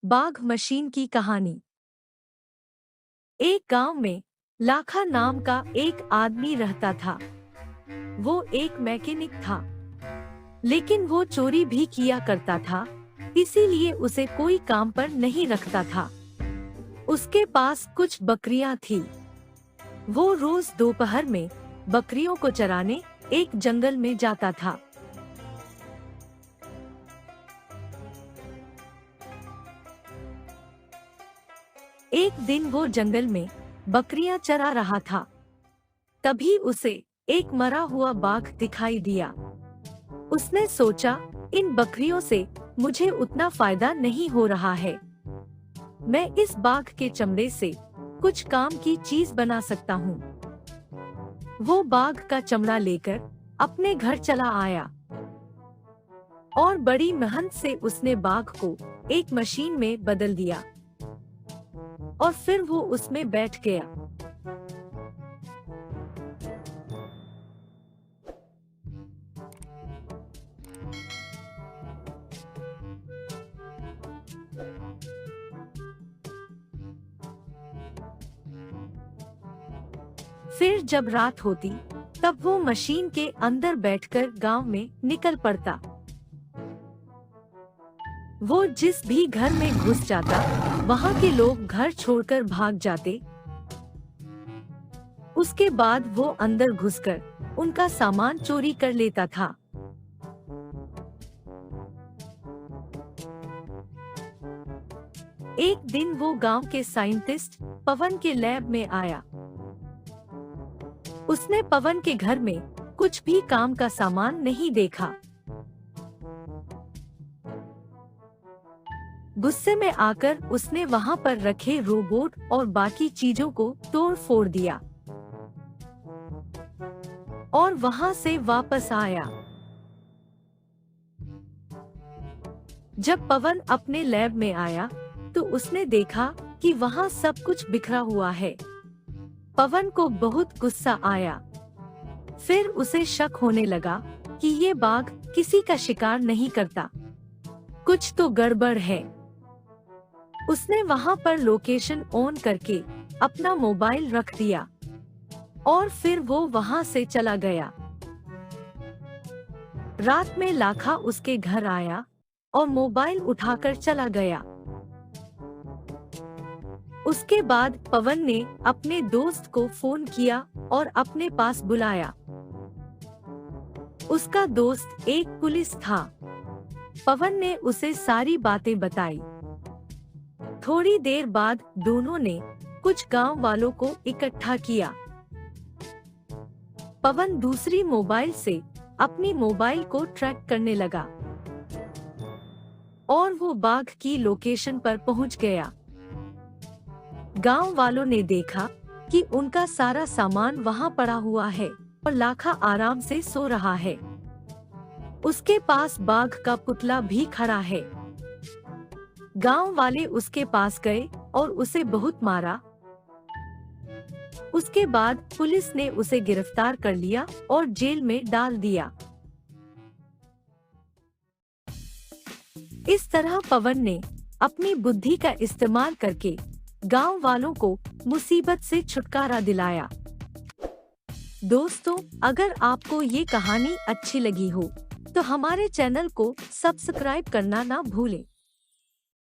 बाघ मशीन की कहानी। एक गांव में लाखा नाम का एक आदमी रहता था। वो एक मैकेनिक था, लेकिन वो चोरी भी किया करता था, इसीलिए उसे कोई काम पर नहीं रखता था। उसके पास कुछ बकरियां थी। वो रोज दोपहर में बकरियों को चराने एक जंगल में जाता था। एक दिन वो जंगल में बकरियां चरा रहा था। तभी उसे एक मरा हुआ बाघ दिखाई दिया। उसने सोचा, इन बकरियों से मुझे उतना फायदा नहीं हो रहा है। मैं इस बाघ के चमड़े से कुछ काम की चीज बना सकता हूँ। वो बाघ का चमड़ा लेकर अपने घर चला आया और बड़ी मेहनत से उसने बाघ को एक मशीन में बदल दिया और फिर वो उसमें बैठ गया। फिर जब रात होती, तब वो मशीन के अंदर बैठकर गांव में निकल पड़ता। वो जिस भी घर में घुस जाता, वहां के लोग घर छोड़कर भाग जाते। उसके बाद वो अंदर घुसकर उनका सामान चोरी कर लेता था। एक दिन वो गांव के साइंटिस्ट पवन के लैब में आया। उसने पवन के घर में कुछ भी काम का सामान नहीं देखा। गुस्से में आकर उसने वहां पर रखे रोबोट और बाकी चीजों को तोड़ फोड़ दिया और वहां से वापस आया। जब पवन अपने लैब में आया, तो उसने देखा कि वहां सब कुछ बिखरा हुआ है। पवन को बहुत गुस्सा आया। फिर उसे शक होने लगा कि ये बाघ किसी का शिकार नहीं करता, कुछ तो गड़बड़ है। उसने वहां पर लोकेशन ऑन करके अपना मोबाइल रख दिया और फिर वो वहां से चला गया। रात में लाखा उसके घर आया और मोबाइल उठाकर चला गया। उसके बाद पवन ने अपने दोस्त को फोन किया और अपने पास बुलाया। उसका दोस्त एक पुलिस था। पवन ने उसे सारी बातें बताई। थोड़ी देर बाद दोनों ने कुछ गांव वालों को इकट्ठा किया। पवन दूसरी मोबाइल से अपनी मोबाइल को ट्रैक करने लगा और वो बाघ की लोकेशन पर पहुंच गया। गांव वालों ने देखा कि उनका सारा सामान वहां पड़ा हुआ है और लाखा आराम से सो रहा है। उसके पास बाघ का पुतला भी खड़ा है। गांव वाले उसके पास गए और उसे बहुत मारा। उसके बाद पुलिस ने उसे गिरफ्तार कर लिया और जेल में डाल दिया। इस तरह पवन ने अपनी बुद्धि का इस्तेमाल करके गांव वालों को मुसीबत से छुटकारा दिलाया। दोस्तों, अगर आपको ये कहानी अच्छी लगी हो, तो हमारे चैनल को सब्सक्राइब करना ना भूलें।